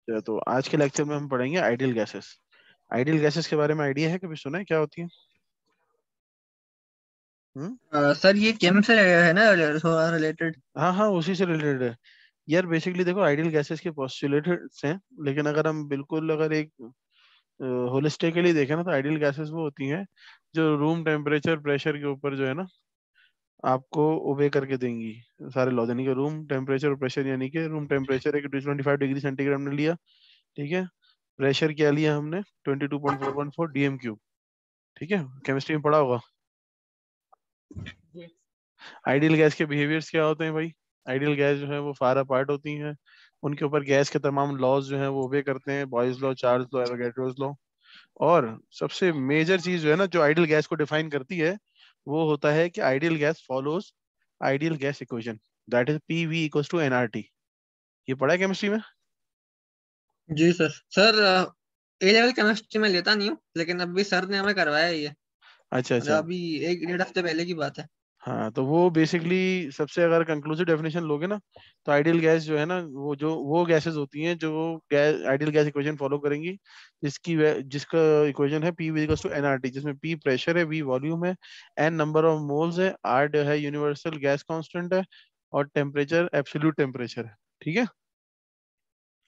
तो आज के लेक्चर में हम पढ़ेंगे आइडियल गैसेस। आइडियल गैसेस के बारे में आइडिया है, कभी सुना है क्या होती है? हम्म। सर ये केम से है ना, रिलेटेड। हाँ हाँ, उसी से रिलेटेड है यार। बेसिकली देखो, आइडियल गैसेस के पोस्टुलेट्स हैं, लेकिन अगर हम बिल्कुल अगर एक होलिस्टिकली देखें ना, तो आइडियल गैसेस वो होती हैं जो रूम टेम्परेचर प्रेशर के ऊपर जो है ना, आपको ओबे करके देंगी सारे लॉ। यानी कि रूम टेम्परेचर और प्रेशर, यानी कि रूम टेम्परेचर है कि 25 डिग्री सेंटीग्रेड हमने लिया, ठीक है। प्रेशर क्या लिया हमने? 22.414 DM³ ठीक है, केमिस्ट्री में पढ़ा होगा। आइडियल गैस के बिहेवियर्स क्या होते हैं भाई? आइडियल गैस जो है वो फार अपार्ट होती हैं, उनके ऊपर गैस के तमाम लॉज जो है वो ओबे करते हैं, boys law, Charles law, Avogadro's law. और सबसे मेजर चीज जो है ना, जो आइडियल गैस को डिफाइन करती है, वो होता है कि ideal gas follows ideal gas equation, that is P V equals to NRT. ये पढ़ा है केमिस्ट्री में? जी sir. Sir A level chemistry में लेता नहीं हूँ, लेकिन अभी सर ने हमें करवाया है ये। अच्छा मतलब अच्छा। अभी एक डेढ़ हफ्ते पहले की बात है। हाँ, तो वो बेसिकली सबसे अगर कंक्लूसिव डेफिनेशन लोगे ना, तो आइडियल गैस जो है ना, वो गैसेस होती हैं जो gas ideal gas equation follow करेंगी, जिसका इक्वेशन है पी इक्वल्स टू एनआरटी, जिसमें पी प्रेशर है, वी वॉल्यूम है, एन नंबर ऑफ मोल्स है, आर जो है यूनिवर्सल गैस कांस्टेंट है, और टेम्परेचर एब्सोल्यूट टेम्परेचर है। ठीक है।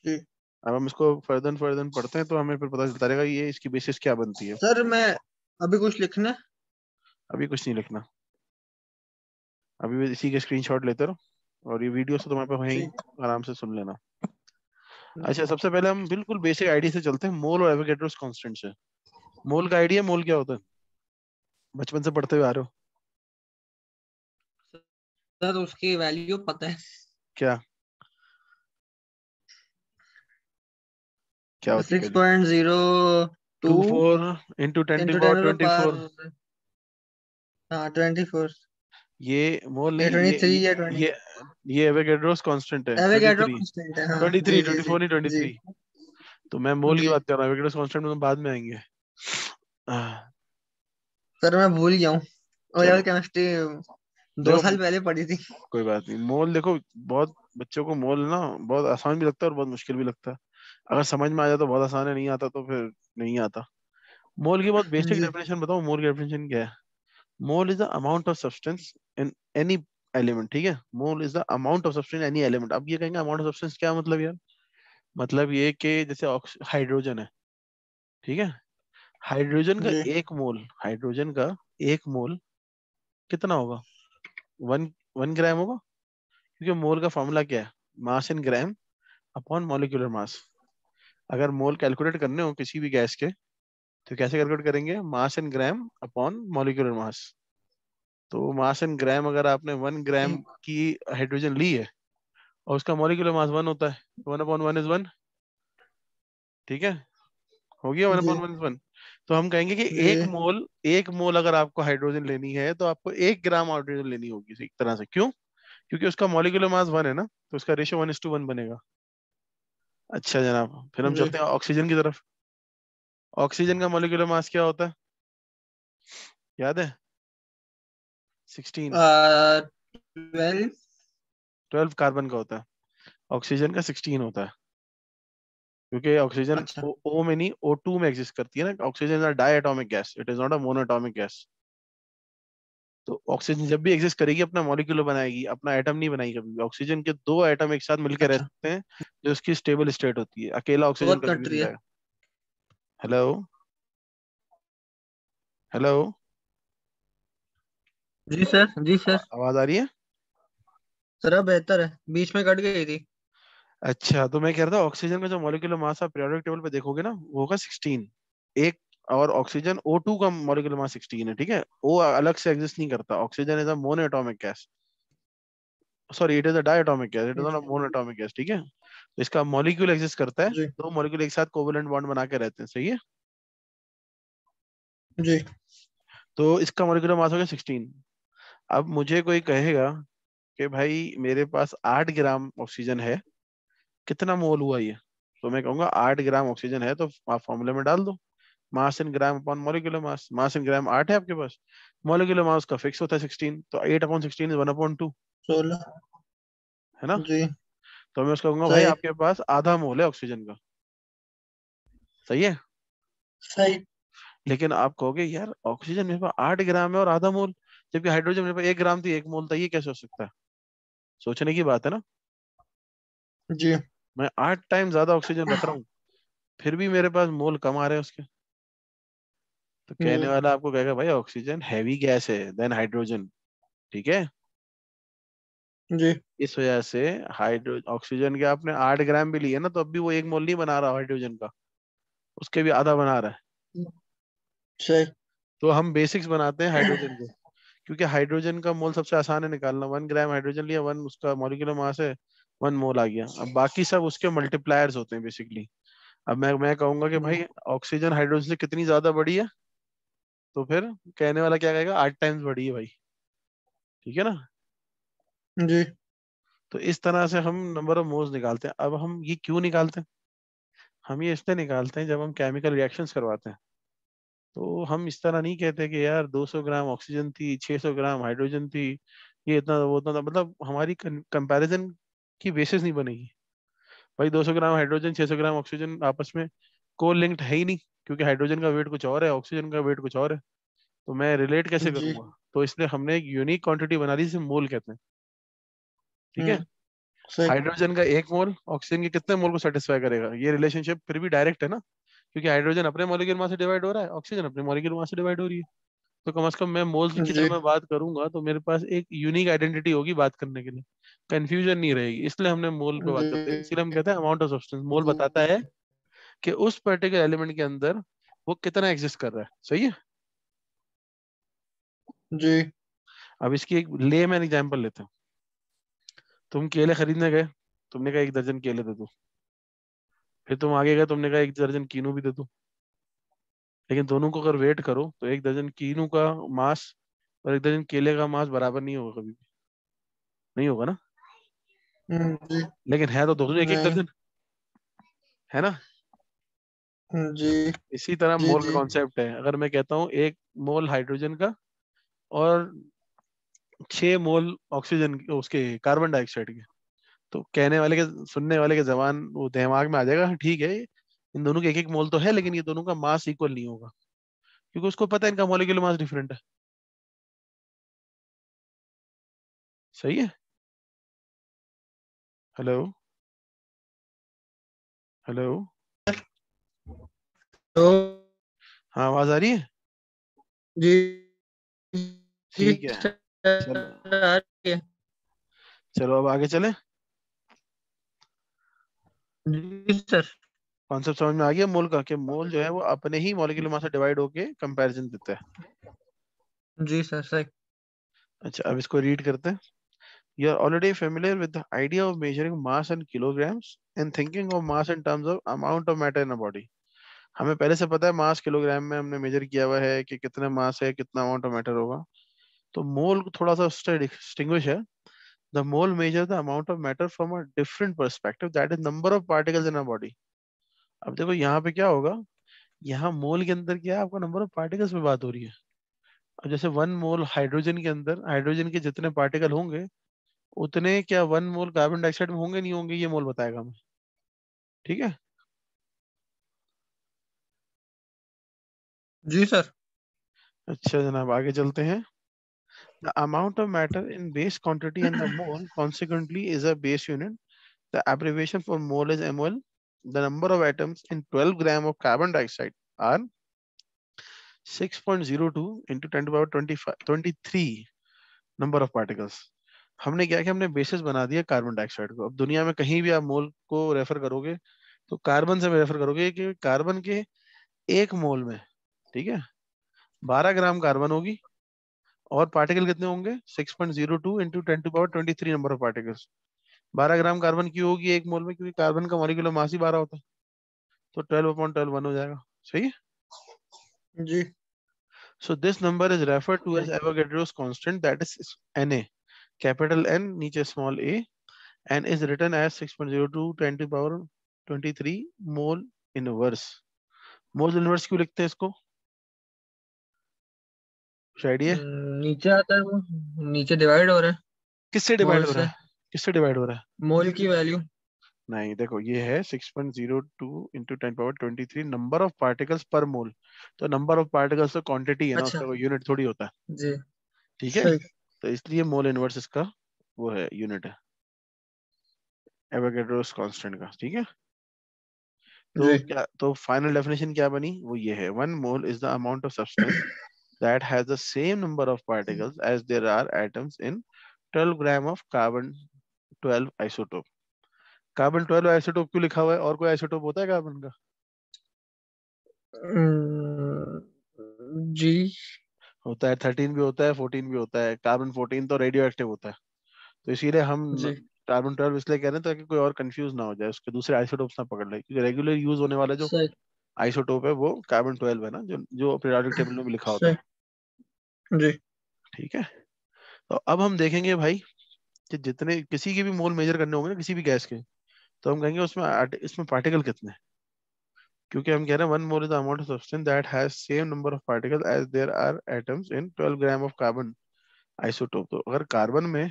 जी अब हम इसको फर्दर फर्दर पढ़ते हैं तो हमें फिर पता चलता रहेगा ये इसकी बेसिस क्या बनती है। सर, मैं अभी कुछ लिखना। अभी कुछ नहीं लिखना, अभी भी इसी के स्क्रीनशॉट लेते रहो, और ये वीडियो से तुम्हारे पास वहीं जी आराम से सुन लेना। जी। अच्छा, सबसे पहले हम बिल्कुल बेसिक आइडिया से चलते हैं, मोल और एवोगैड्रोस कांस्टेंट से। मोल का आइडिया, मोल क्या होता है? बचपन से पढ़ते हुए आ रहे हो। सर उसकी वैल्यू पता है। क्या? क्या होती है six value? Point zero two 24 × 10 into power ten twenty power. Four हाँ, 24। ये मोल या नहीं, 23 या 20। ये ये एवोगैड्रोस कांस्टेंट है, ट्वेंटी एवोगैड्रो थ्री कांस्टेंट है, हाँ। ट्वेंटी जी थ्री जी ट्वेंटी जी। फोर नहीं, ट्वेंटी जी थ्री तो मैं मोल की जी। बात कर रहा हूँ, एवोगैड्रोस कांस्टेंट में तो बाद में आएंगे। आह, सर मैं भूल गया हूँ। ओ लेवल चलो, केमिस्ट्री 2 साल देखो पहले पढ़ी थी। कोई बात नहीं। मोल देखो, बहुत बच्चों को मोल ना बहुत आसान भी लगता है और बहुत मुश्किल भी लगता है। अगर समझ में आ जाए तो बहुत आसान है, नहीं आता तो फिर नहीं आता। मोल की बहुत बेसिक जी डेफिनेशन बताओ, मोल की डेफिनेशन क्या है? मोल is the amount of substance in any element, ठीक है। मोल is the amount of substance any element. अब ये कहेंगे अमाउंट ऑफ सब्सटेंस क्या मतलब यार? मतलब ये कि जैसे हाइड्रोजन है, ठीक है। हाइड्रोजन का जी। एक मोल, हाइड्रोजन का एक मोल कितना होगा? 1 1 ग्राम होगा, क्योंकि मोल का फॉर्मूला क्या है? मास इन ग्राम अपॉन मॉलिक्यूलर मास। अगर मोल कैलकुलेट करने हो किसी भी गैस के, तो कैसे कैलकुलेट करेंगे? मास इन ग्राम अपॉन मॉलिक्यूलर मास। तो मास इन ग्राम, अगर आपने 1 ग्राम की हाइड्रोजन ली है और उसका मॉलिक्यूलर मास 1 होता है, तो 1/1 इज 1। ठीक है, हो गया, one G upon one is 1। तो हम कहेंगे कि एक जी मोल, एक मोल अगर आपको हाइड्रोजन लेनी है तो आपको 1 ग्राम हाइड्रोजन लेनी होगी, इसी तरह से। क्यों? क्योंकि उसका मॉलिक्यूलर मास 1 है ना, तो उसका रेशियो 1:1 बनेगा। अच्छा जनाब, फिर हम जी। चलते हैं ऑक्सीजन की तरफ। ऑक्सीजन का मॉलिक्यूलर मास क्या होता है, याद है? 16। 12। 12 कार्बन का होता है, ऑक्सीजन का 16 होता है। क्योंकि ऑक्सीजन अच्छा ओ में नहीं, O2 में एग्जिस्ट करती है ना। Oxygen is a diatomic gas, it is not a monoatomic gas. तो ऑक्सीजन जब भी एग्जिस्ट करेगी अपना मॉलिक्यूल बनाएगी, अपना एटम नहीं बनाएगी कभी भी। ऑक्सीजन के दो एटम एक साथ मिलकर रह अच्छा। सकते हैं, जो उसकी स्टेबल स्टेट होती है। अकेला ऑक्सीजन बहुत कभी भी कट नहीं रही है। रहेगा। हेलो, हेलो, जी सर, जी सर। आवाज आ रही है? सर अब बेहतर है, बीच में कट गई थी। अच्छा, तो मैं कह रहा था ऑक्सीजन का जो मॉलिक्यूलर मास आप पीरियोडिक टेबल पे देखोगे ना, वो होगा 16। एक, और ऑक्सीजन O2 का मॉलिक्यूलर मास 16 है, ठीक है। वो अलग से एग्जिस्ट नहीं करता, oxygen is a monoatomic gas. Sorry, it is a diatomic gas, it is not a G monoatomic gas, ठीक है। तो इसका मॉलिक्यूल एग्जिस्ट करता है, जी दो मॉलिक्यूल एक साथ कोवलेंट बॉन्ड बना के रहते हैं, सही है। जी। तो इसका मॉलिक्यूलर मास हो गया 16। अब मुझे कोई कहेगा कि भाई मेरे पास 8 ग्राम ऑक्सीजन है, कितना मोल हुआ ये? तो मैं कहूंगा 8 ग्राम ऑक्सीजन है, तो आप फॉर्मूले में डाल दो, मास इन ग्राम अपॉन मॉलिक्यूलर मास। मास इन ग्राम 8 है आपके पास, मॉलिक्यूलर मास का फिक्स होता है 16, तो 8/16 इज 1/2, 16। है ना। जी। तो मैं उसका कहूंगा भाई सही। आपके पास आधा मोल है ऑक्सीजन का। सही है। सही। लेकिन आप कहोगे यार ऑक्सीजन मेरे पास 8 ग्राम है और आधा मोल, जबकि हाइड्रोजन मेरे पास 1 ग्राम थी 1 मोल था, ये कैसे हो सकता है? सोचने की बात है ना। जी। मैं 8 टाइम ज्यादा ऑक्सीजन रख रहा हूँ, फिर भी मेरे पास मोल कम आ रहे हैं उसके। तो कहने जी। वाला आपको कहेगा भाई ऑक्सीजन हैवी गैस है देन हाइड्रोजन, ठीक है। जी। इस वजह से हाइड्रो ऑक्सीजन के आपने 8 ग्राम भी लिए ना, तो अब भी वो 1 मोल नहीं बना रहा हाइड्रोजन का, उसके भी आधा बना रहा है। सही। तो हम बेसिक्स बनाते हैं हाइड्रोजन के, क्योंकि हाइड्रोजन का मोल सबसे आसान है निकालना। 1 ग्राम हाइड्रोजन लिया, वन उसका मॉलिक्यूलर मास है, 1 मोल आ गया। अब बाकी सब उसके मल्टीप्लायर्स होते हैं बेसिकली। अब मैं कहूंगा कि भाई ऑक्सीजन हाइड्रोजन से कितनी ज्यादा बड़ी है, तो फिर कहने वाला क्या कहेगा 8 टाइम्स बड़ी है भाई, ठीक है ना। जी। तो इस तरह से हम नंबर ऑफ मोल्स निकालते हैं। अब हम ये क्यों निकालते हैं? हम ये इसलिए निकालते हैं जब हम केमिकल रिएक्शंस करवाते हैं, तो हम इस तरह नहीं कहते कि यार 200 ग्राम ऑक्सीजन थी 600 ग्राम हाइड्रोजन थी, ये इतना वो उतना था। मतलब हमारी कंपैरिजन की बेसिस नहीं बनेगी। भाई 200 ग्राम हाइड्रोजन 600 ग्राम ऑक्सीजन आपस में को लिंक्ड है ही नहीं, क्योंकि हाइड्रोजन का वेट कुछ और है, ऑक्सीजन का वेट कुछ और है। तो मैं रिलेट कैसे जी। करूंगा? तो इसलिए हमने एक यूनिक क्वांटिटी बना ली जिसे मोल कहते हैं, ठीक है। सही। हाइड्रोजन का 1 मोल ऑक्सीजन के कितने मोल को सेटिस्फाई करेगा? ये रिलेशनशिप फिर भी डायरेक्ट है ना, क्योंकि हाइड्रोजन अपने मॉलिक्यूलर मास से डिवाइड हो रहा है, ऑक्सीजन अपने मॉलिक्यूलर मास से डिवाइड हो रही है। तो कम से कम मैं मोल्स की जब जी। मैं बात करूंगा तो मेरे पास एक यूनिक आइडेंटिटी होगी बात करने के लिए, कंफ्यूजन नहीं रहेगी। इसलिए हमने मोल पे बात जी। करते हैं, इसीलिए हम कहते हैं अमाउंट ऑफ सब्सटेंस। मोल बताता है कि उस पर्टिकुलर एलिमेंट के अंदर वो कितना एग्जिस्ट कर रहा है, सही है। जी। अब इसकी एक लेमैन एग्जांपल लेते हैं। तुम केले खरीदने गए, तुमने कहा 1 दर्जन केले दे दो। फिर तुम आगे गए, तुमने कहा 1 दर्जन कीनू भी दे दो। लेकिन दोनों को अगर वेट करो तो 1 दर्जन कीनू का मास और 1 दर्जन केले का मास बराबर नहीं होगा, कभी भी नहीं होगा ना। जी। लेकिन है तो दोनों एक एक नहीं। दर्जन, है ना। जी। इसी तरह जी। मोल का जी। कॉन्सेप्ट है। अगर मैं कहता हूँ 1 मोल हाइड्रोजन का और 6 मोल ऑक्सीजन उसके कार्बन डाइऑक्साइड के, तो कहने वाले के सुनने वाले के जबान वो दिमाग में आ जाएगा, "हाँ, ठीक है इन दोनों के एक एक मोल तो है, लेकिन ये दोनों का मास इक्वल नहीं होगा", क्योंकि उसको पता है इनका मॉलिक्यूलर मास डिफरेंट है। सही है। हेलो। हेलो। तो हाँ आवाज आ रही है। जी। जी ठीक है। सर, चलो। आ रही है। चलो अब आगे चले। जी सर। कॉन्सेप्ट समझ में आ गया मोल का, कि मोल जो है वो अपने ही मॉलिक्यूलर मास से डिवाइड होके कंपैरिजन देता है। जी सर। सही। अच्छा अब इसको रीड करते हैं। You are already familiar with the idea of measuring mass in kilograms and thinking of mass in terms of amount of matter in a body. हमें पहले से पता है मास किलोग्राम में हमने मेजर किया हुआ है कि कितना मास है कितना अमाउंट ऑफ मैटर होगा। तो मोल थोड़ा सा उससे डिस्टिंग्विश है। The mole measure the amount of matter from a different perspective, that is number of particles in a body. अब देखो यहाँ पे क्या होगा, यहाँ मोल के अंदर क्या है, आपका नंबर ऑफ पार्टिकल्स पे बात हो रही है। अब जैसे 1 मोल हाइड्रोजन के अंदर हाइड्रोजन के जितने पार्टिकल होंगे उतने क्या 1 मोल कार्बन डाइऑक्साइड में होंगे नहीं होंगे, ये मोल बताएगा हमें, ठीक है। जी सर। अच्छा जनाब आगे चलते हैं। The amount of matter in base quantity and the mole consequently is a base unit. The abbreviation for mole is mol. The number of atoms in 12 gram of carbon dioxide are 6.02 into 10 to the power 25 23 number of particles. हमने क्या किया, हमने basis बना दिया carbon dioxide को। अब दुनिया में कहीं भी आप मोल को रेफर करोगे तो कार्बन से रेफर करोगे, कि कार्बन के 1 मोल में, ठीक है, 12 ग्राम कार्बन होगी और पार्टिकल कितने होंगे 6.02 into 10 to the power 23 number of particles. 12 gram carbon क्यों होगी 1 मोल में? क्योंकि कार्बन का मॉलिक्यूलर मास ही 12 होता है, तो 12/12 1 हो जाएगा। सही है। जी। So this number is refer to as Avogadro's constant, that is Na, capital N नीचे small a, and is written as 6.02 10 to the power 23 mole inverse. Mole inverse क्यों लिखते हैं इसको, कुछ आइडिया? नीचे आता है वो, नीचे डिवाइड हो रहा है किससे डिवाइड मोल हो रहा से। है? किससे डिवाइड हो रहा है? मोल की वैल्यू। नहीं देखो, ये है 6.02 इंटू 10^23 नंबर ऑफ पार्टिकल्स पर मोल। तो नंबर ऑफ पार्टिकल्स तो क्वांटिटी है ना, अच्छा। उसका कोई यूनिट थोड़ी होता है। जी। ठीक है, सही। तो इसलिए मोल इनवर्स इसका वो है, यूनिट है एवोगैड्रोस कांस्टेंट का। ठीक है, तो जी। क्या, तो फाइनल डेफिनेशन क्या बनी, वो ये है, 1 mole is the amount of substance that has the same number of particles as there are atoms in 12 gram of carbon 12 isotope. Carbon 12 isotope क्यों लिखा हुआ है, और कोई आइसोटोप होता है कार्बन का? जी। होता है, 13 भी होता है, 14 भी होता है। कार्बन 14 तो रेडियो एक्टिव होता है, तो इसीलिए हम जी। कार्बन 12 इसलिए कह रहे हैं ताकि कोई और कंफ्यूज ना हो जाए, उसके दूसरे आइसोटोप्स ना पकड़ ले, क्योंकि रेगुलर यूज होने वाला जो सही। आइसोटोप है वो कार्बन 12 है ना, जो जो पीरियोडिक टेबल में भी लिखा होता सही। है। जी। ठीक है, तो अब हम देखेंगे भाई कि जितने किसी के भी मोल मेजर करने होंगे ना किसी भी गैस के, तो हम कहेंगे उसमें इसमें पार्टिकल कितने हैं। क्योंकि हम कह रहे हैं 1 mole is the amount of substance that has same number of particle as there are atoms in 12 gram of carbon isotope. तो अगर कार्बन में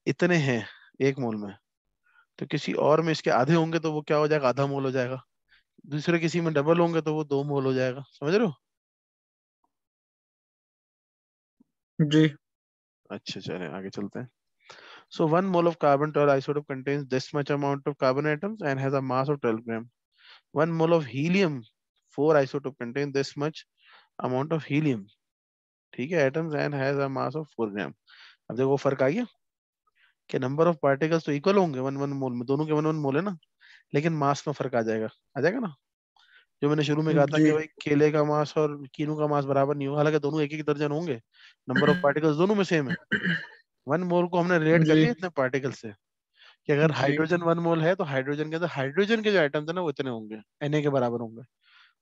इतने हैं 1 मोल में, तो किसी और में इसके आधे होंगे तो वो क्या हो जाएगा, आधा मोल हो जाएगा। दूसरे किसी में डबल होंगे तो वो 2 मोल हो जाएगा। समझ रहे हो? जी। अच्छा चले आगे चलते हैं। So 1 mole of carbon 12 isotope contains this much amount of carbon atoms and has a mass of 12 gram. 1 mole of helium 4 isotope contains this much amount of helium, ठीक है, atoms and has a mass of 4 gram. अब देखो वो फर्क आ गया कि number of particles तो equal होंगे 1 1 मोल में, दोनों के 1 1 मोल है ना, लेकिन मास में फर्क आ जाएगा ना। जो मैंने शुरू में कहा था कि जी। भाई केले का मास और कीनू का मास बराबर नहीं होगा, हालांकि दोनों एक एक दर्जन होंगे, नंबर ऑफ पार्टिकल्स दोनों में सेम है। 1 मोल को हमने रिलेट कर जी। लिया इतने पार्टिकल से, कि अगर जी। हाइड्रोजन 1 मोल है तो हाइड्रोजन के अंदर हाइड्रोजन के जो आइटम्स है ना वो इतने होंगे, Na के बराबर होंगे।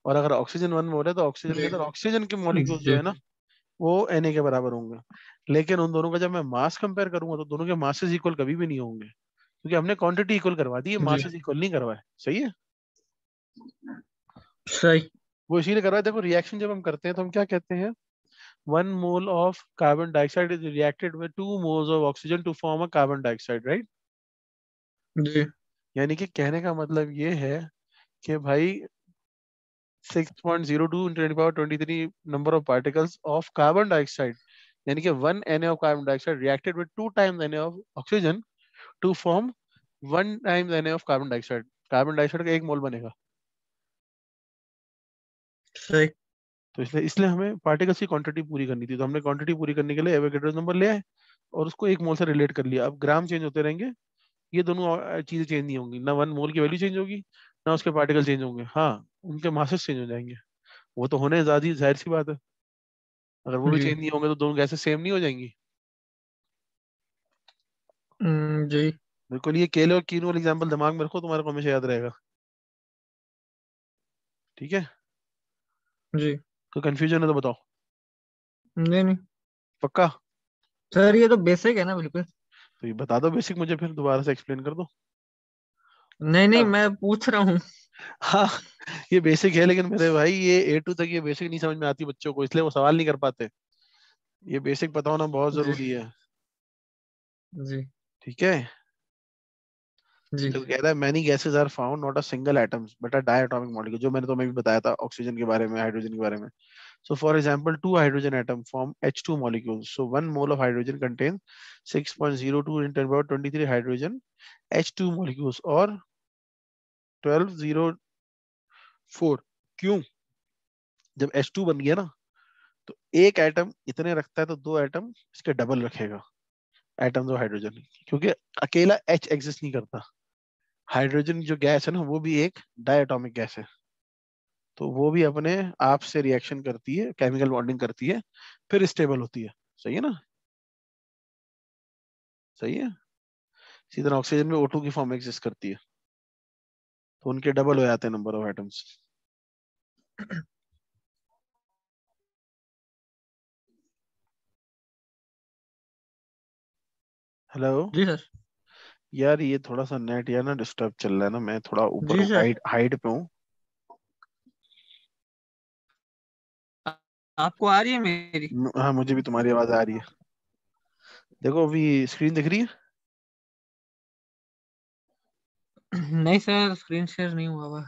और अगर ऑक्सीजन 1 मोल है तो ऑक्सीजन के जी। अंदर ऑक्सीजन के मॉलिक्यूल्स जो जी। है ना वो Na के बराबर होंगे। लेकिन उन दोनों का जब मैं मास कंपेयर करूंगा तो दोनों के मासेस इक्वल कभी भी नहीं होंगे, क्योंकि हमने क्वांटिटी इक्वल करवा दी है, जी। मासेस इक्वल नहीं करवाए। सही है, सही। वो इसीलिए करवाए। देखो रिएक्शन जब हम करते हैं तो हम क्या कहते हैं, 1 mole of carbon dioxide is reacted with 2 moles of oxygen to form a carbon dioxide, right. जी। यानी कि कहने का मतलब ये है कि भाई 6.02 into 10^23 number of particles of carbon dioxide, यानी कि 1 Na of carbon dioxide reacted with 2 times Na of oxygen to form 1 times Na of carbon dioxide। Carbon dioxide का 1 मोल बनेगा। सही। तो इसलिए इसलिए हमें पार्टिकल्स की क्वांटिटी पूरी करनी थी, तो हमने क्वांटिटी पूरी करने के लिए एवोगैड्रो नंबर ले आए और उसको 1 मोल से रिलेट कर लिया। अब ग्राम चेंज होते रहेंगे, ये दोनों चीजें चेंज नहीं होंगी, ना 1 मोल की वैल्यू चेंज होगी ना उसके पार्टिकल चेंज होंगे। हाँ, उनके मासेस चेंज हो जाएंगे, वो तो होने ज्यादा जाहिर सी बात है। अगर वो भी जी। चेंज नहीं होंगे तो दोनों गैसेस सेम नहीं हो जाएंगी। जी। बिल्कुल, ये केले और कीनू वाला एग्जांपल दिमाग में रखो, तुम्हारे को हमेशा याद रहेगा। ठीक है, जी। कोई कंफ्यूजन है तो बताओ। नहीं नहीं पक्का? सर, ये तो बेसिक है ना बिल्कुल। तो ये बता दो बेसिक, मुझे फिर दोबारा से एक्सप्लेन कर दो। नहीं नहीं, हाँ, मैं पूछ रहा हूँ। हाँ, ये बेसिक है, लेकिन मेरे भाई ये A2 तक ये बेसिक नहीं समझ में आती बच्चों को, इसलिए वो सवाल नहीं कर पाते। ये बेसिक पता होना बहुत जी। जरूरी है। जी। ठीक है, जी। तो कह रहा है many gases are found not a single atoms but a diatomic molecule, जो मैंने तुम्हें भी बताया था ऑक्सीजन के बारे में, हाइड्रोजन के बारे में। So for example, two hydrogen atom form H2 molecules. So 1 mole of hydrogen contains 6.02 in 10^23 hydrogen H2 molecules or 1204। क्यों? जब H2 बन गया ना, तो एक एटम इतने रखता है तो दो एटम इसके डबल रखेगा, एटम्स ऑफ हाइड्रोजन, क्योंकि अकेला H एग्जिस्ट नहीं करता। हाइड्रोजन जो गैस है ना वो भी एक डायटोमिक गैस है, तो वो भी अपने आप से रिएक्शन करती है, केमिकल बॉन्डिंग करती है, फिर स्टेबल होती है। सही है ना? सही है। इसी तरह ऑक्सीजन में O2 की फॉर्म एग्जिस्ट करती है, तो उनके डबल हो जाते हैं नंबर ऑफ एटम्स। हेलो। जी सर। यार ये थोड़ा सा नेट या ना डिस्टर्ब चल रहा है ना, मैं थोड़ा ऊपर जी सर। हाइट हाइट पे हूँ। आ- आपको आ रही है मेरी? हाँ, मुझे भी तुम्हारी आवाज आ रही है। देखो अभी स्क्रीन दिख रही है। नहीं सर, स्क्रीन शेयर नहीं हुआ हुआ।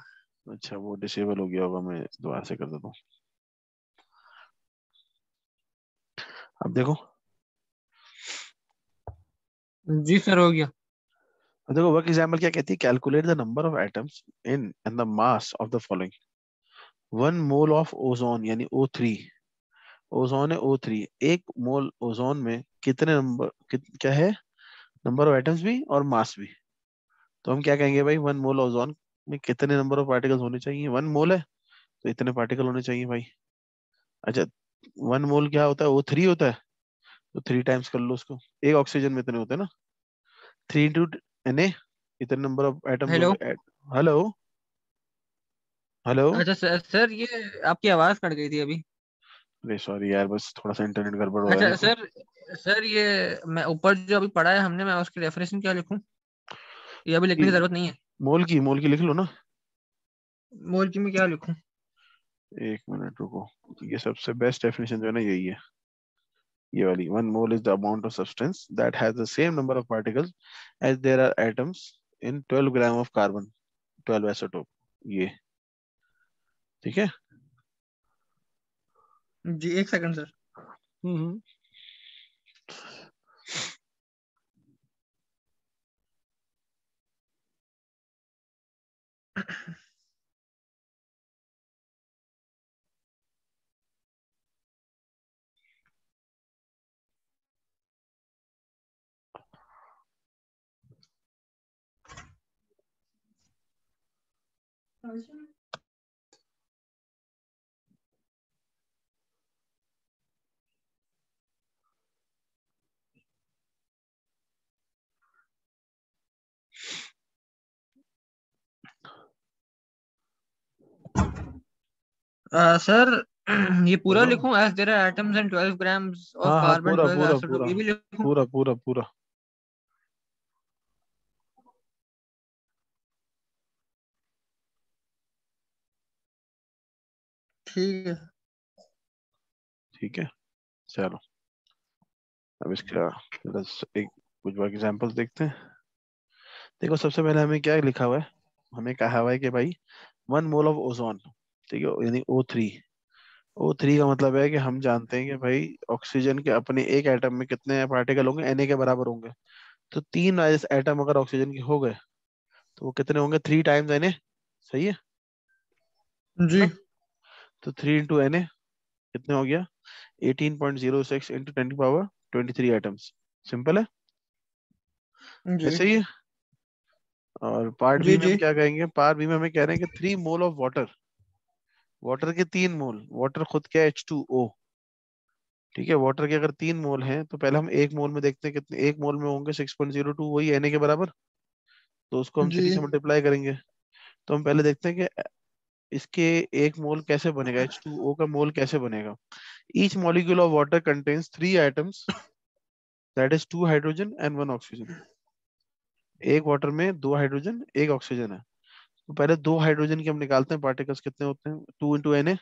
अच्छा, वो डिसेबल हो गया होगा, मैं दोबारा से कर देता हूँ। अब देखो। जी सर, हो गया। अब देखो वर्क एग्जाम्पल क्या कहती है, calculate the number of atoms in and the mass of the following. 1 mole of ozone यानी O3, ओजोन है O3, 1 मोल ओजोन में कितने क्या है, नंबर ऑफ एटम्स भी और मास भी। तो हम क्या कहेंगे भाई, 1 मोल ओजोन में कितने नंबर ऑफ पार्टिकल्स होने चाहिए, 1 मोल है तो इतने पार्टिकल होने चाहिए भाई। अच्छा, 1 मोल क्या होता है, O3 होता है, तो 3 टाइम्स कर लो उसको। एक ऑक्सीजन में इतने होते हैं ना, 3 into Na, इतने नंबर ऑफ एटम्स हेलो। होंगे। हेलो। हेलो। अच्छा सर, सर ये आपकी आवाज कट गई थी अभी। अरे सॉरी यार, बस थोड़ा सा इंटरनेट गड़बड़ हो रहा है अच्छा यहाँ पे। सर, सर ये मैं ऊपर जो अभी पढ़ा है हमने, मैं उसकी डेफिनेशन क्या लिखूं? ये अभी लिखने कि की जरूरत नहीं है। मोल की लिख लो ना। मोल की में क्या लिखूं? 1 मिनट रुको। ये सबसे बेस्ट डेफिनेशन जो है ना यही है, ये वाली। 1 mole is the amount of substance that has the same number of particles as there are atoms in 12 gram of carbon, 12 isotope. ये ठीक है। जी, एक सेकंड सर। हम्म। सर ये पूरा बोलो। लिखूं, as there are atoms and 12 grams of हाँ हाँ, कार्बन पूरा 12 पूरा आइसोटोप, पूरा ये भी लिखूं? पूरा पूरा पूरा। ठीक है। ठीक है, चलो। अब इसका एक कुछ एग्जांपल्स देखते हैं। देखो सबसे पहले हमें क्या लिखा हुआ है, हमें कहा हुआ है कि भाई 1 मोल ऑफ ओजोन, ठीक है, यानी O3। O3 का मतलब है कि हम जानते हैं कि भाई ऑक्सीजन के अपने एक एटम में कितने पार्टिकल होंगे, Na के बराबर होंगे। तो 3 एटम अगर ऑक्सीजन के हो गए तो वो कितने होंगे, 3 टाइम्स Na। सही है जी। ना। तो 3 into Na कितने हो गया, 18.06 इंटू 10 की पावर 23 एटम्स। सिंपल है, जी। ऐसे ही है। और पार्ट बी जी। में हम जी। क्या कहेंगे, पार्ट बी में हमें कह रहे हैं कि 3 मोल ऑफ वाटर, वाटर के 3 मोल, वाटर खुद क्या है H2O। ठीक है, वाटर के अगर 3 मोल हैं तो पहले हम 1 मोल में देखते हैं कितने, 1 मोल में होंगे 6.02, वही Na के बराबर। तो उसको हम 3 से जी। मल्टीप्लाई करेंगे। तो हम पहले देखते हैं कि इसके 1 मोल कैसे बनेगा, H2O का मोल कैसे बनेगा। Each molecule of water contains 3 atoms, that is 2 hydrogen and 1 oxygen. एक वाटर में 2 हाइड्रोजन, एक ऑक्सीजन है। तो पहले 2 हाइड्रोजन के हम निकालते हैं पार्टिकल्स कितने होते हैं, 2 into Na,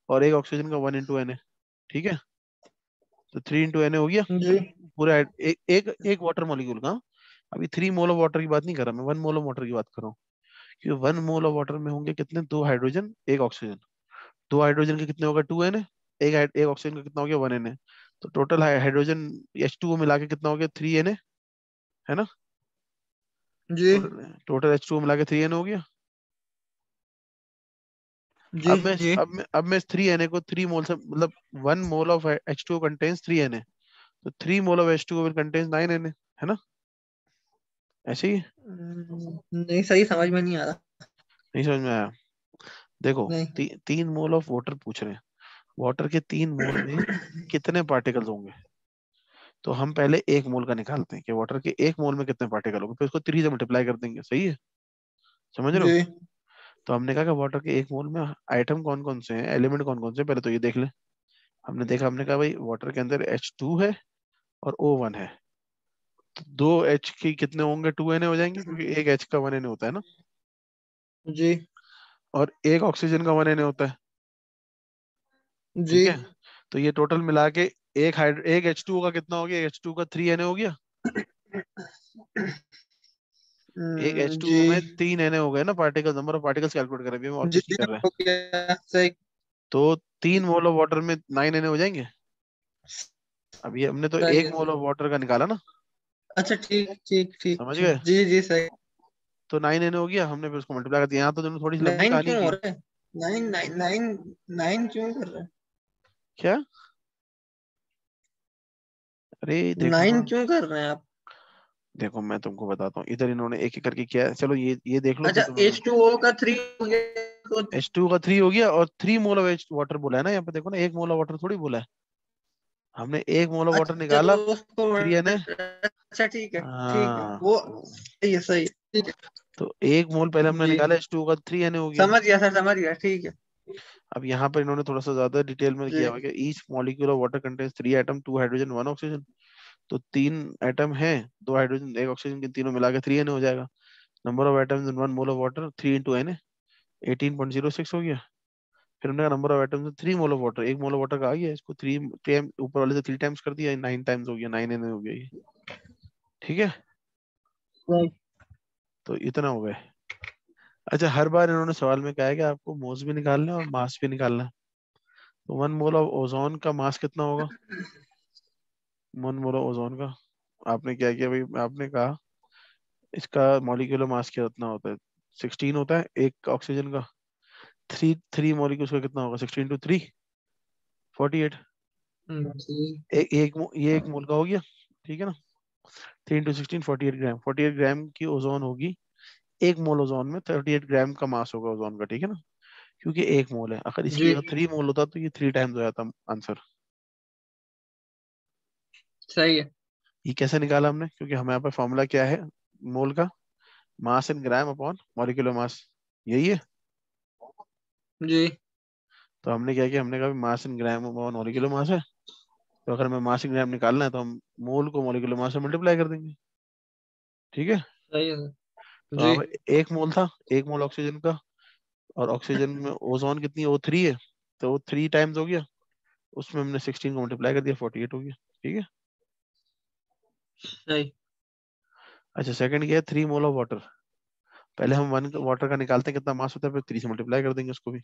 और एक ऑक्सीजन का 1 into Na। ठीक है, तो 3 into Na हो गया जी। पूरा एक वाटर मॉलिक्यूल का। अभी 3 मोल ऑफ वाटर की बात नहीं कर रहा मैं, 1 मोल ऑफ वाटर की बात कर रहा हूँ। क्योंकि 1 मोल ऑफ वाटर में होंगे कितने, 2 हाइड्रोजन, एक ऑक्सीजन। 2 हाइड्रोजन के कितने होगा, 2 Na। एक ऑक्सीजन का कितना हो गया, 1 Na। तो टोटल हाइड्रोजन H2O मिला के कितना हो गया, 3 Na, है ना। जी। टोटल टोटल H2O मिला के 3 Na हो गया। जी। जी। अब मैं 3 Na को 3 मोल से मतलब, 1 mole of H2O contains 3 Na, तो 3 mole of H2O will contains 9 Na, है ना। ऐसे ही है? नहीं, सही समझ में नहीं आ रहा। नहीं समझ में आया। देखो नहीं। 3 मोल ऑफ वाटर पूछ रहे हैं, वाटर के 3 मोल में कितने पार्टिकल्स होंगे। तो हम पहले 1 मोल का निकालते हैं कि वाटर के 1 मोल में कितने पार्टिकल होंगे, फिर उसको 3 से मल्टीप्लाई कर देंगे। सही है, समझ रहे हो। जी। तो हमने कहा कि वाटर के 1 मोल में आइटम कौन कौन से हैं, एलिमेंट कौन कौन से हैं, पहले तो ये देख ले। हमने देखा, हमने कहा भाई वाटर के अंदर H2 है और O1 है। तो 2 H की कितने होंगे, 2 Na हो जाएंगे, क्योंकि एक H का 1 Na होता है ना। जी। और एक ऑक्सीजन का 1 Na होता है। जी। ठीक है, तो ये टोटल मिला के एक H2O का कितना हो गया, H2 का 3 Na हो गया। एक जी H2O में 3 Na हो गए ना particles, number of particles calculate कर रहे हैं, अभी हम जी। इसी कर रहे हैं। हो गया सही। तो 3 मोल ऑफ वाटर में 9 Na हो जाएंगे। अभी हमने तो सही एक है मोल सही। ऑफ वाटर का निकाला ना, अच्छा ठीक ठीक ठीक समझ ठीक, गए? जी जी सही। तो 9 Na हो गया, हमने फिर उसको मल्टीप्लाई कर दिया। यहाँ तो तुमने थोड़ी सी लंबी 9 कहानी क्यों हो की। रहा है? 9 9 9 9 क्यों कर रहा है? क्या? अरे देखो ना, 9 क्यों कर रहे हैं आप? देखो मैं तुमको बताता हूँ, इधर इन्होंने एक एक करके किया है, चलो ये देख लो, फिर अच्छा तुम्हें। H2O का 3 हो गया तो। H2 का 3 हो गया, और 3 मोल ऑफ एच वाटर बोला है ना यहाँ पे, देखो ना, 1 मोल ऑफ वाटर थोड़ी बोला है, हमने 1 मोल ऑफ वाटर अच्छा तो निकाला। उसको 3 Na। अच्छा ठीक है हाँ, वो सही है ठीक है। तो 1 मोल पहले हमने जी निकाला, H2O का 3 Na हो गया। समझ गया सर, समझ गया, ठीक है। अब यहाँ पर इन्होंने थोड़ा सा ज्यादा डिटेल में किया जी हुआ है कि each molecule of water contains 3 atom, 2 hydrogen, 1 oxygen. तो 3 एटम है, 2 हाइड्रोजन, 1 ऑक्सीजन, के तीनों मिला के 3 Na हो जाएगा। Number of atoms in 1 mole of water 3 × Na, 18.06 हो गया। फिर हमने number of atoms 3 mole of water, 1 mole of water का आ गया, इसको 3 ऊपर वाले से 3 टाइम्स कर दिया, 9 टाइम्स हो गया, 9 Na हो गया ये। ठीक है, सही। तो इतना हो गया। अच्छा, हर बार इन्होंने सवाल में कहा है कि आपको मोल्स भी निकालना है और मास भी निकालना है। तो 1 मोल ऑफ ओजोन का मास कितना होगा? 1 मोल ऑफ ओजोन का, आपने क्या किया भाई, आपने कहा इसका मॉलिक्यूलर मास क्या कितना होता है? 16 होता है एक ऑक्सीजन का। थ्री थ्री मॉलिक्यूल्स का कितना होगा? 16 × 3 48। जी ये 1 मोल का हो गया, ठीक है ना? 3 × 16 48 ग्राम, 48 ग्राम की ओजोन होगी। 1 मोल ओजोन में 38 ग्राम का मास होगा ओजोन का, ठीक है ना? क्योंकि 1 मोल है, अगर इसकी जी जगह 3 मोल होता तो ये 3 टाइम्स हो जाता आंसर। सही है। ये कैसे निकाला हमने? क्योंकि हमें यहाँ पे फॉर्मूला क्या है मोल का? मास इन ग्राम अपॉन मॉलिक्यूलर मास, यही है। जी तो हमने क्या किया, हमने कहा मास इन ग्राम अपॉन मॉलिक्यूलर मास है, तो अगर हमें मास इन ग्राम निकालना है तो हम मोल को मॉलिक्यूलर मास से मल्टीप्लाई कर देंगे। ठीक है, सही है सर। तो जी अब 1 मोल था, 1 मोल ऑक्सीजन का, और ऑक्सीजन में ओजोन कितनी है? O3 है, तो वो 3 टाइम्स हो गया, उसमें हमने 16 को मल्टीप्लाई कर दिया, 48 हो गया। ठीक है। सही। अच्छा, सेकंड क्या है? 3 मोल ऑफ वाटर। पहले हम 1 वाटर का निकालते हैं कितना मास होता है, फिर 3 से मल्टीप्लाई कर देंगे उसको भी।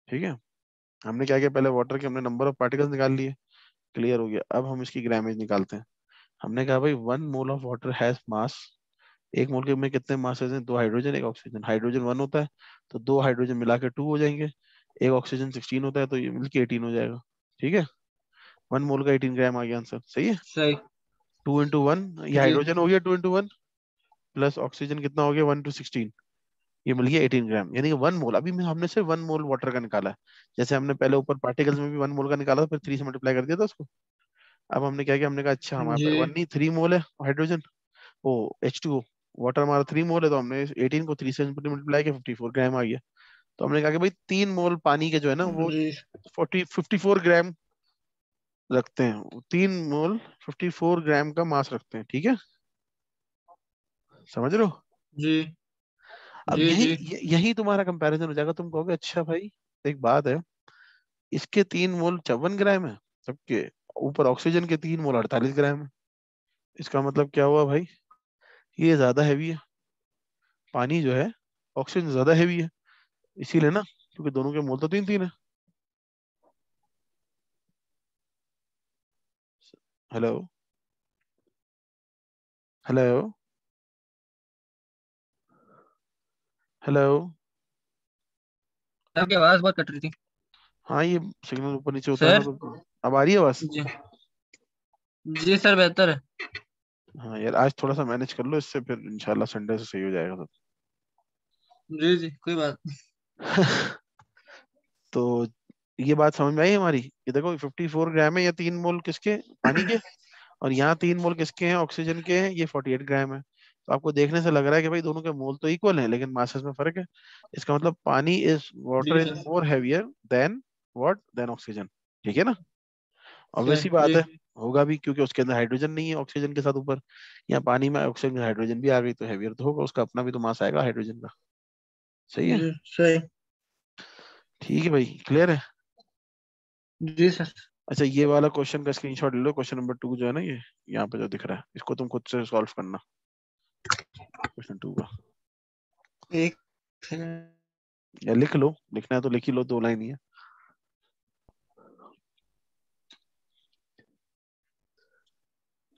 ठीक है, हमने क्या किया, पहले वाटर के हमने नंबर ऑफ पार्टिकल्स निकाल लिए, क्लियर हो गया। अब हम इसकी ग्रामेज निकालते हैं। हमने कहा भाई 1 मोल ऑफ वाटर हैज मास, 1 मोल के में कितने मासेस हैं? 2 हाइड्रोजन, 1 ऑक्सीजन। हाइड्रोजन 1 होता है, तो 2 हाइड्रोजन मिला के 2 हो जाएंगे। 1 ऑक्सीजन 16 होता है, तो ये मिलके 18 हो जाएगा। ठीक है, 1 मोल का 18 ग्राम आ गया आंसर, सही है। सही। 2 × 1, ये जी हाइड्रोजन हो गया 2 × 1, प्लस ऑक्सीजन कितना हो गया 1 × 16, ये मिल गया 18 ग्राम। यानी कि 1 मोल, अभी में हमने सिर्फ 1 मोल वाटर का निकाला है। जैसे हमने पहले ऊपर पार्टिकल्स में भी 1 मोल का निकाला था, फिर 3 से मल्टीप्लाई कर दिया था उसको। अब हमने क्या किया, हमने कहा अच्छा हमारे जी पास 1 नहीं 3 मोल है हाइड्रोजन, ओ H2O, वाटर हमारा 3 मोल है, तो हमने 18 को 3 से मल्टीप्लाई किया, 54 ग्राम आ गया। तो हमने कहा कि भाई 3 मोल पानी के जो है ना वो जी 54 ग्राम रखते हैं, 3 मोल 54 ग्राम का मास रखते हैं। ठीक है, समझ रहे हो? जी अब जी यही जी यही तुम्हारा कंपैरिजन हो जाएगा, तुम कहोगे अच्छा भाई एक बात है, इसके 3 मोल 54 ग्राम है, सबके ऊपर ऑक्सीजन के 3 मोल 48 ग्राम है। इसका मतलब क्या हुआ भाई, ये ज्यादा हैवी है, पानी जो है ऑक्सीजन ज्यादा हैवी है, इसीलिए ना, क्योंकि दोनों के मोल तो 3 3 है। Hello, hello, hello. आपकी आवाज बहुत कट रही थी। हाँ, ये सिग्नल ऊपर नीचे होता है ना, सर तो अब आ रही है बस। जी जी सर बेहतर है। हाँ यार, आज थोड़ा सा मैनेज कर लो, इससे फिर इंशाल्लाह संडे से सही हो जाएगा सब। जी जी कोई बात नहीं। तो ये बात समझ में आई हमारी, ये देखो 54 ग्राम है, या 3 मोल किसके? पानी के। और यहाँ 3 मोल किसके हैं? ऑक्सीजन के हैं, ये 48 ग्राम है। तो आपको देखने से लग रहा है कि भाई दोनों के मोल तो इक्वल हैं, लेकिन मासेस में फर्क है। इसका मतलब पानी इज वाटर जी is sir. More heavier than what, than oxygen. ठीक है ना? ऑब्वियस सर सी बात जी है, होगा भी, क्योंकि उसके अंदर हाइड्रोजन नहीं है ऑक्सीजन के साथ ऊपर। यहाँ पानी में ऑक्सीजन हाइड्रोजन भी आ गई, तो हैवियर तो होगा, उसका अपना भी तो मास आएगा हाइड्रोजन का। सही है, जी सही। ठीक है भाई, क्लियर है। जी सर। अच्छा, ये वाला क्वेश्चन का स्क्रीनशॉट ले लो, क्वेश्चन नंबर 2 जो है ना, ये यहाँ पे जो दिख रहा है, इसको तुम खुद से सॉल्व करना। क्वेश्चन 2 का। एक सेकंड। या लिख लो, लिखना है तो लिख ही लो, 2 लाइन ही है।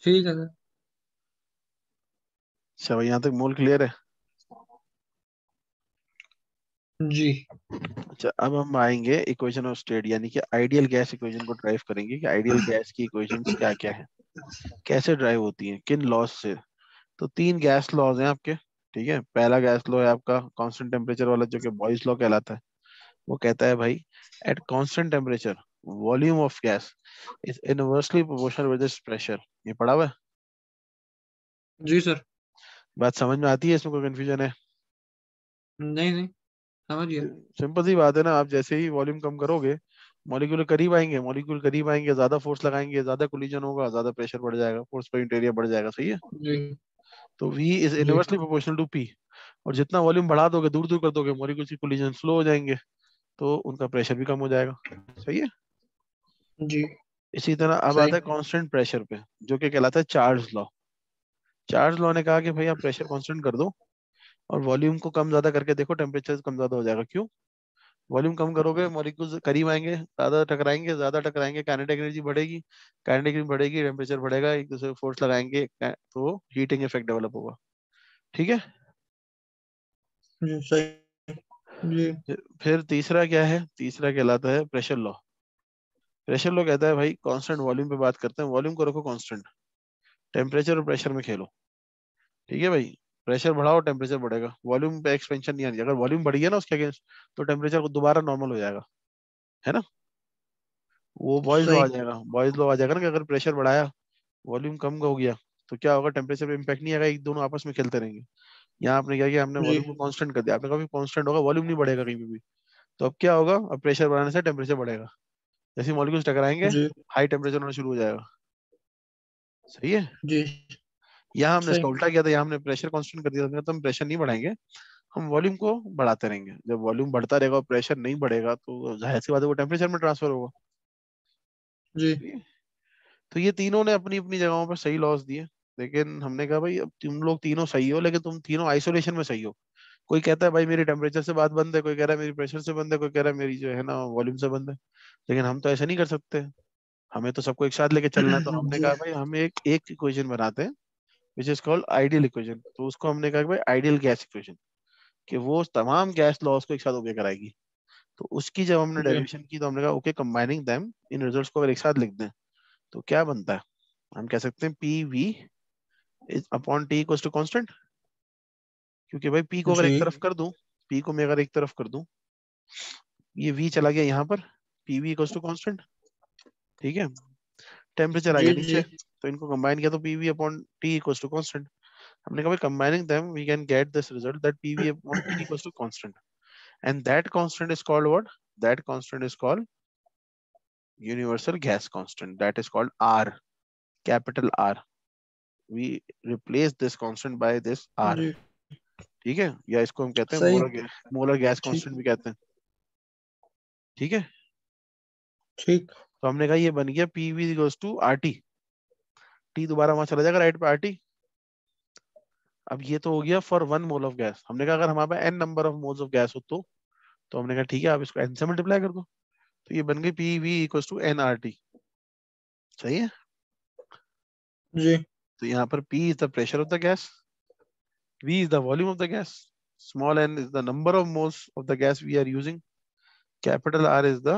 ठीक है सर। अच्छा भाई, यहाँ तक मोल क्लियर है। जी अच्छा, अब हम आएंगे इक्वेशन ऑफ स्टेट, यानी कि आइडियल गैस इक्वेशन को ड्राइव करेंगे कि आइडियल गैस की इक्वेशंस क्या क्या है, कैसे ड्राइव होती हैं, किन लॉज से। तो 3 गैस लॉज हैं आपके। ठीक है, पहला गैस लॉ है आपका कांस्टेंट टेम्परेचर वाला, जो कि बॉयज लॉ कहलाता है। वो कहता है भाई, at constant temperature volume of gas is inversely proportional with its pressure. ये पढ़ा हुआ है? जी सर। बात समझ में आती है? इसमें कोई कंफ्यूजन है? नहीं नहीं, समझ गया। सिंपल सी बात है ना, आप जैसे ही वॉल्यूम कम करोगे, मॉलिक्यूल करीब आएंगे, मॉलिक्यूल करीब आएंगे, ज्यादा फोर्स लगाएंगे, ज्यादा कोलिजन होगा, ज्यादा प्रेशर बढ़ जाएगा, फोर्स पर एरिया बढ़ जाएगा। सही है? जी तो V इज जी इनवर्सली प्रोपोर्शनल टू P। और जितना वॉल्यूम बढ़ा दोगे, दूर दूर कर दोगे, मॉलिक्यूल्स की कोलिजन स्लो हो जाएंगे, तो उनका प्रेशर भी कम हो जाएगा। सही है? जी। इसी तरह अब सही। आता है कांस्टेंट प्रेशर पे, जो कि कहलाता है चार्ज लॉ। चार्ज लॉ ने कहा कि भाई आप प्रेशर कांस्टेंट कर दो और वॉल्यूम को कम ज्यादा करके देखो, टेम्परेचर कम ज्यादा हो जाएगा। क्यों? वॉल्यूम कम करोगे, मॉलिक्यूल्स करीब आएंगे, ज्यादा टकराएंगे, काइनेटिक एनर्जी बढ़ेगी, काइनेटिक एनर्जी बढ़ेगी, टेम्परेचर बढ़ेगा, एक दूसरे को फोर्स लगाएंगे, तो हीटिंग इफेक्ट डेवलप होगा। ठीक है? जी सही। जी फिर तीसरा क्या है? तीसरा कहलाता है प्रेशर लॉ। प्रेशर लॉ कहता है भाई, कांस्टेंट वॉल्यूम पे बात करते हैं, वॉल्यूम को रखो कांस्टेंट, टेम्परेचर और प्रेशर में खेलो। ठीक है भाई? प्रेशर बढ़ाओ, टेम्परेचर बढ़ेगा, वॉल्यूम पे एक्सपेंशन नहीं आनी। अगर वॉल्यूम बढ़ी है ना उसके अगेंस्ट, तो टेम्परेचर को दोबारा नॉर्मल हो जाएगा। है ना? वो बॉयज लॉ सही। आ जाएगा, बॉयज लॉ आ जाएगा ना, कि अगर प्रेशर बढ़ाया, वॉल्यूम कम हो गया, तो क्या होगा? टेम्परेचर पे इम्पैक्ट नहीं आएगा, एक दोनों आपस में खेलते रहेंगे। यहाँ आपने क्या किया? हमने जी वॉल्यूम को कांस्टेंट कर दिया, आपने कहा कांस्टेंट होगा, वॉल्यूम नहीं बढ़ेगा कहीं पे भी। तो अब क्या होगा? अब प्रेशर बढ़ाने से टेम्परेचर बढ़ेगा, जैसे मॉलिक्यूल्स टकराएंगे, जी हाई टेम्परेचर होना शुरू हो जाएगा। सही है? जी। यहाँ हमने इसका सही। उल्टा किया था, यहाँ हमने प्रेशर कांस्टेंट कर दिया था, हमने कहा, तो हम प्रेशर नहीं बढ़ाएंगे, हम वॉल्यूम को बढ़ाते रहेंगे। जब वॉल्यूम बढ़ता रहेगा और प्रेशर नहीं बढ़ेगा, तो जाहिर सी बात है वो टेम्परेचर में ट्रांसफर होगा। जी सही है? तो ये तीनों ने अपनी अपनी जगहों पर सही लॉस दिए। लेकिन हमने कहा भाई, अब तुम लोग तीनों सही हो, लेकिन तुम तीनों आइसोलेशन में सही हो। कोई कहता है भाई मेरी टेम्परेचर से बात बंद है, कोई कह रहा है मेरी प्रेशर से बंद है, कोई कह रहा है मेरी जो है ना वॉल्यूम से बंद है। लेकिन हम तो ऐसा नहीं कर सकते, हमें तो सबको एक साथ लेके चलना है। तो हमने जी कहा भाई हम एक एक इक्वेशन बनाते हैं, which is called ideal equation. तो उसको हमने कहा कि भाई आइडियल गैस इक्वेशन, कि वो तमाम गैस लॉस को एक साथ ओके कराएगी। तो उसकी जब हमने जी डेरिवेशन की, तो हमने कहा ओके, कंबाइनिंग देम, इन रिजल्ट्स को अगर एक साथ लिख दें, तो क्या बनता है? हम कह सकते हैं P V is upon T equals to constant. क्योंकि भाई पी को अगर जी एक तरफ कर दूं, पी को मैं अगर एक तरफ कर दूं, ये वी चला गया यहाँ पर, P V equals to constant. ठीक है? टेम्परेचर आ जी गया जी नीचे, तो इनको कंबाइन किया तो P V upon T equals to constant. हमने कहा भाई combining them we can get this result, that P V upon T equals to constant. And that constant is called what? That constant is called universal gas constant, that is called R, capital R. We replace this constant by this R. जी। ठीक है? या इसको हम कहते हैं सही। Molar gas ठीक। Constant भी कहते हैं। ठीक है? ठीक। तो हमने कहा ये बन गया P V equals to R T. T दोबारा वहां चला जाएगा राइट पे, आर टी। अब ये तो हो गया फॉर 1 मोल ऑफ गैस। हमने कहा अगर हमारे पास N number of moles of gas हो, तो हमने कहा ठीक है, आप इसको एन से मल्टीप्लाई कर दो। तो ये बन गई P V equals to n R T. सही है? जी तो यहाँ पर P is the pressure of the gas, V is the volume of the gas, small n is the number of moles of the gas we are using, capital R is the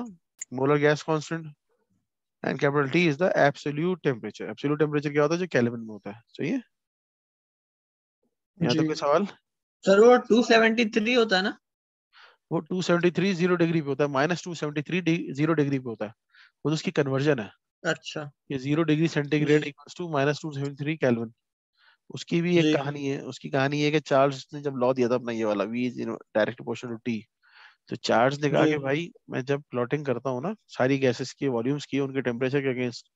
molar gas constant, and capital T is the absolute temperature. Absolute temperature क्या होता है? जो kelvin में होता है। सही है? यहाँ जी। तक कोई सवाल? सर वो 273 होता है ना? वो 273 जीरो डिग्री पे होता है, -273 जीरो डिग्री पे होता है। वो तो उसकी कन्वर्जन है, अच्छा। कि 0 डिग्री सेंटीग्रेड जी इक्वल्स टू -273 केल्विन। उसकी भी एक जी कहानी है। उसकी कहानी है कि चार्ल्स ने जब लॉ दिया था अपना, ये वाला V is direct proportional to T, तो चार्ल्स ने कहा जी कि भाई मैं जब प्लॉटिंग करता हूँ ना सारी गैसेस की वॉल्यूम्स की उनके टेम्परेचर के अगेंस्ट,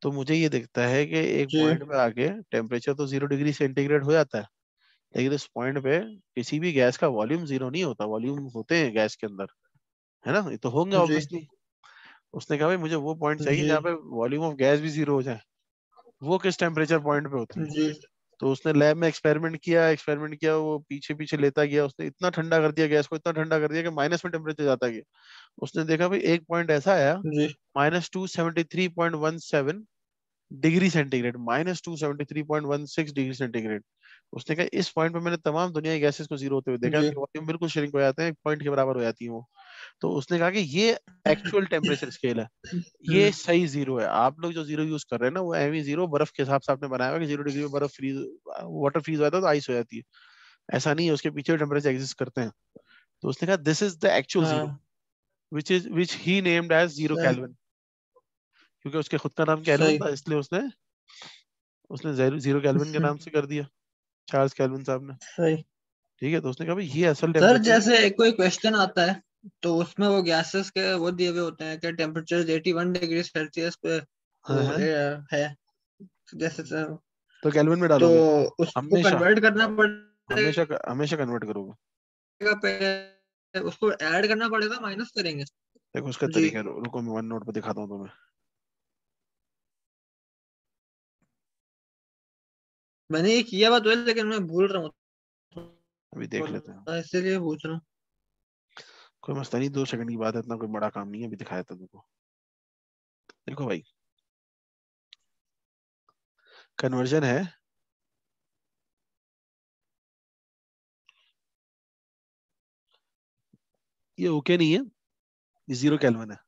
तो मुझे ये दिखता है कि एक जी पॉइंट पे आके टेम्परेचर तो 0 डिग्री सेंटीग्रेड हो जाता है, लेकिन इस पॉइंट पे किसी भी गैस का वॉल्यूम जीरो नहीं होता, वॉल्यूम होते हैं गैस के अंदर। है ना? ये तो होंगे जी ऑब्वियसली। उसने कहा भाई मुझे वो पॉइंट चाहिए जी जहाँ पे वॉल्यूम ऑफ गैस भी जीरो हो जाए। वो किस टेम्परेचर पॉइंट पे होती है? जी तो उसने लैब में एक्सपेरिमेंट किया, वो पीछे पीछे लेता गया, उसने इतना ठंडा कर दिया गैस को, इतना ठंडा कर दिया कि माइनस में टेम्परेचर जाता गया। उसने देखा भाई एक पॉइंट ऐसा आया, जी -273.17 डिग्री सेंटीग्रेड, -273.16 डिग्री सेंटीग्रेड। उसने कहा इस पॉइंट पे मैंने तमाम दुनिया की गैसेस को जीरो होते हुए देखा, जी। उनके वॉल्यूम बिल्कुल श्रिंक हो जाते हैं, एक पॉइंट के बराबर हो जाती है वो। तो उसने कहा कि ये एक्चुअल टेम्परेचर स्केल है, ये हम्म। सही जीरो है। आप लोग जो जीरो यूज कर रहे हैं ना, वो एमी जीरो बर्फ के हिसाब से आपने बनाया हुआ कि 0 डिग्री में बर्फ फ्रीज, वाटर फ्रीज हो जाता है तो आइस हो जाती है। ऐसा नहीं है, उसके पीछे टेम्परेचर एग्जिस्ट करते हैं। तो उसने कहा this is the actual zero, हाँ। विच ही नेम्ड एज जीरो सही। कैल्विन। क्योंकि उसके खुद का नाम कैल्विन सही। था, इसलिए उसने उसने जीरो कैल्विन के नाम से कर दिया, चार्ल्स कैल्विन साहब ने। सही। ठीक है, तो उसने कहा भाई ये असल सर टेम्परेचर है। जैसे कोई क्वेश्चन आता है तो उसमें वो गैसेस के वो दिए हुए होते हैं कि टेम्परेचर 81 डिग्री सेल्सियस पे हाँ वो हाँ, है जैसे सर। तो कैल्विन में तो डालोगे उसको हमेशा, कन्वर्ट करना हमेशा पड़ेगा हमेशा कन्वर्ट करोगे। पहले, उसको ऐड करना पड़ेगा, माइनस करेंगे? देखो उसका जी। तरीका है, रुको मैं वन नोट पे दिखाता हूँ तुम्हें। मैंने ये किया हुआ तो है लेकिन मैं भूल रहा हूँ अभी देख लेते हैं, थोड़ा, इसीलिए पूछ रहा हूँ। कोई मसला नहीं, 2 सेकंड की बात है, इतना कोई बड़ा काम नहीं है, अभी दिखाया था तुमको। देखो भाई, कन्वर्जन है, ये ओके नहीं है, ये जीरो कैल्विन है।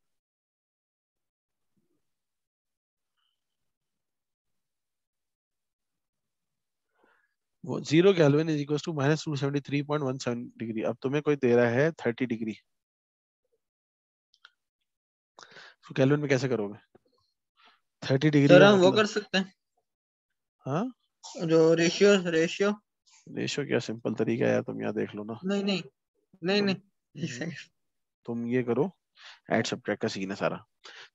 वो zero kelvin is equal to -273.17 degree. अब तुम्हें कोई दे रहा है 30 डिग्री, तो कैल्विन में कैसे करोगे? 30 डिग्री सर का हम वो मतलब, कर सकते हैं, हाँ, जो रेशियो रेशियो। रेशो क्या सिंपल तरीका है यार, तुम यहाँ देख लो ना। नहीं नहीं, नहीं तुम नहीं, एक सेकंड। तुम ये करो, एड सब्ट्रैक्ट का सीन है सारा।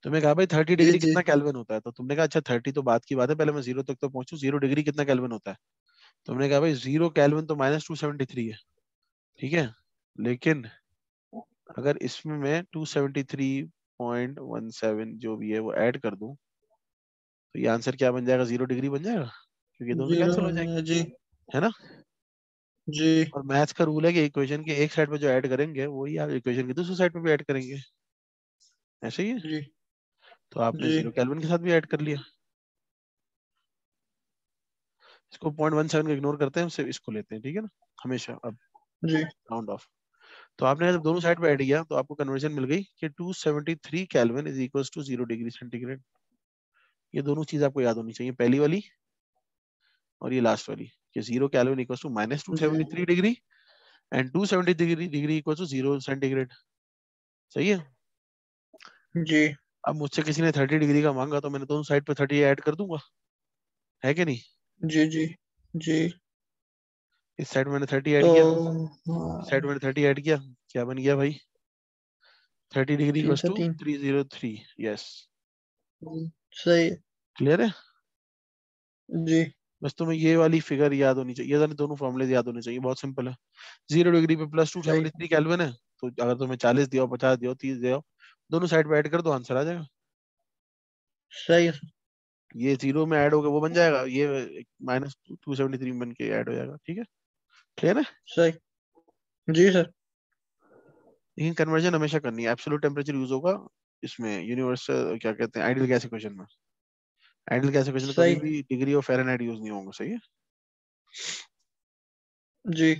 तुम्हें कहा भाई थर्टी जी डिग्री जी कितना कैल्विन होता है, तो तुमने कहा अच्छा 30 तो बात की बात है, पहले मैं जीरो तक तो पहुंचू, 0 डिग्री कितना कैल्विन होता है। तुमने कहा भाई 0 कैल्विन तो -273 है, ठीक है, लेकिन अगर इसमें मैं 273.17 जो भी है वो ऐड कर दूं, तो ये आंसर क्या बन जाएगा, 0 डिग्री बन जाएगा, क्योंकि ये दोनों से जीरो कैंसिल हो बन जाएंगे, गया जी। है ना। जी और मैथ्स का रूल है कि इक्वेशन के एक साइड पे जो ऐड करेंगे वही आप इक्वेशन की दूसरी साइड पे भी ऐड करेंगे, ऐसे ही है। जी तो आपने जी 0 कैल्विन के साथ भी ऐड कर लिया। इसको 0.17 को इग्नोर करते हैं, सिर्फ इसको लेते हैं, ठीक है ना, हमेशा अब जी राउंड ऑफ। तो आपने जब दोनों साइड पे ऐड किया तो आपको कन्वर्जन मिल गई कि 273 kelvin is equal to 0 degree centigrade. ये दोनों चीज आपको याद होनी चाहिए, पहली वाली और ये लास्ट वाली, कि 0 kelvin equal to -273 degree and 273 degree equal to 0 centigrade. सही है। जी अब मुझसे किसी ने 30 डिग्री का मांगा तो मैंने दोनों साइड पे 30 ऐड कर दूंगा, है कि नहीं। जी जी जी। इस साइड मैंने 30 ऐड तो किया, इस साइड हाँ, मैंने 30 ऐड किया, क्या बन गया भाई, 30 डिग्री तीन इक्वल सौ टू तीन 303। यस, सही है। क्लियर है। जी बस तुम्हें ये वाली फिगर याद होनी चाहिए, ये वाले दोनों फॉर्मूले याद होने चाहिए, बहुत सिंपल है। 0 डिग्री पे प्लस टू सही। सेवेंटी थ्री कैलविन है, तो अगर तुम्हें 40 दिया हो, 50 दिया हो, 30 दिया हो, दोनों साइड पे ऐड कर दो, आंसर आ जाएगा। सही है। ये जीरो में ऐड होगा वो बन जाएगा, ये -273 बन के ऐड हो जाएगा, ठीक है, क्लियर है। सही। जी सर। लेकिन कन्वर्जन हमेशा करनी है, एब्सोल्यूट टेम्परेचर यूज होगा इसमें, यूनिवर्सल क्या कहते हैं, आइडियल गैस इक्वेशन में। आइडियल गैस इक्वेशन में कभी सही। भी डिग्री ऑफ फ़ारेनहाइट यूज नहीं होगा, सही है। जी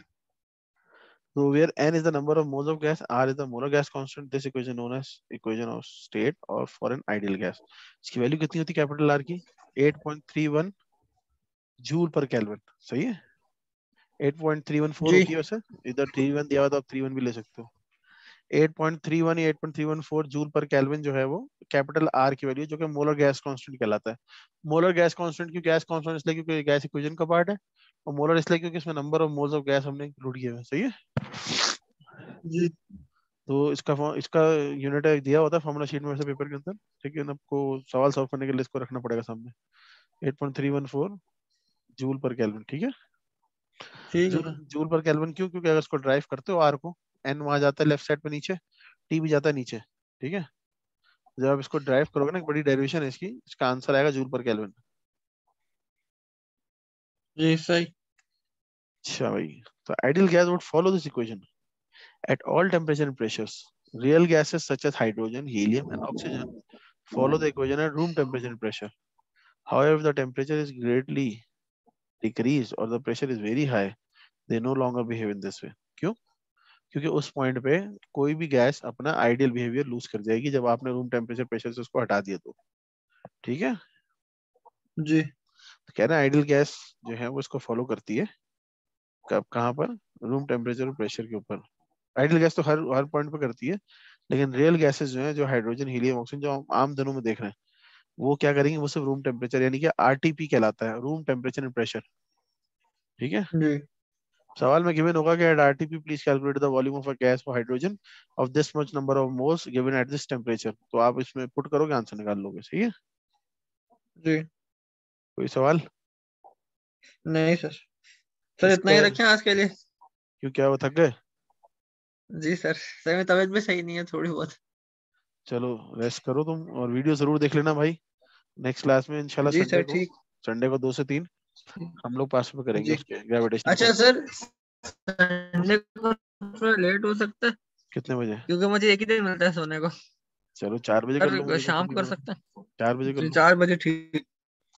So where n is the number of moles of gas, r is the molar gas constant, this equation known as equation of state or for an ideal gas। इसकी value कितनी होती है capital R की, 8.31 joule पर kelvin, सही है। 8.314 जी होती है वैसे, इधर 31 दिया हुआ तो आप 31 भी ले सकते हो। 8.31 या 8.314 जूल पर केल्विन जो है वो कैपिटल आर की वैल्यू, जो कि मोलर गैस कांस्टेंट कहलाता है। मोलर गैस कांस्टेंट क्यों, गैस कांस्टेंट इसलिए क्योंकि गैस इक्वेशन का पार्ट है, और मोलर इसलिए क्योंकि इसमें number of moles of gas हमने इंक्लूड किए हुए हैं, सही है। जी। तो इसका यूनिट दिया होता है फॉर्मूला शीट में वैसे पेपर के अंदर, लेकिन आपको सवाल सॉल्व करने के लिए इसको रखना पड़ेगा सामने। 8.314 जूल पर केल्विन, ठीक है। ठीक है जूल सर। जूल पर केल्विन क्यों, क्योंकि अगर इसको ड्राइव करते हो आर को, एन वहां जाता है लेफ्ट साइड पे नीचे, टी भी जाता है नीचे, ठीक है। जब आप इसको ड्राइव करोगे ना, एक बड़ी डेरिवेशन है इसकी, इसका आंसर आएगा जूल पर केल्विन। जी सही। अच्छा भाई, तो ideal gas would follow this equation at all temperature and pressures. Real gases such as hydrogen, helium, and oxygen follow the equation at room temperature and pressure. However, if the temperature is greatly decreased or the pressure is very high, they no longer behave in this way. क्यों? क्योंकि उस point पे कोई भी gas अपना ideal behaviour loose कर जाएगी जब आपने रूम टेम्परेचर प्रेशर से उसको हटा दिया तो। ठीक है, जी तो कह रहे हैं आइडियल गैस जो है वो इसको फॉलो करती है कब, कहाँ पर? रूम टेम्परेचर और प्रेशर के ऊपर। आइडियल गैस तो हर हर पॉइंट पे करती है, लेकिन रियल गैसेस जो है, जो हाइड्रोजन, हीलियम, ऑक्सीजन, जो हम आम दिनों में देख रहे हैं, वो क्या करेंगे? वो सिर्फ रूम टेम्परेचर यानी कि आरटीपी कहलाता है, रूम टेम्परेचर एंड प्रेशर। ठीक है, जी सवाल में गिवन होगा कि at RTP please calculate the volume of a gas for hydrogen of this much number of moles given at this temperature. तो आप इसमें पुट करोगे, आंसर निकाल लोगे। सही है, जी। कोई सवाल? नहीं सर, सर इतना इसका ही रखें आज के लिए। क्यों, क्या वो थक गए? जी सर, सर मेरी तबीयत भी सही नहीं है थोड़ी बहुत। चलो रेस्ट करो तुम, और वीडियो जरूर देख लेना भाई। नेक्स्ट क्लास में इंशाल्लाह जी संडे सर को, ठीक। संडे को 2 से 3 हम लोग पास में करेंगे जी उसके ग्रेविटेशनल अच्छा फोर्स। सर, संडे को थोड़ा लेट हो सकता है कितने बजे? क्योंकि मुझे एक ही दिन मिलता है सोने को। चलो 4 बजे कर लो, सर मुझे तो शाम खुद को ही कर पता। सकते हैं। 4 बजे कर जी लो। 4 बजे ठीक।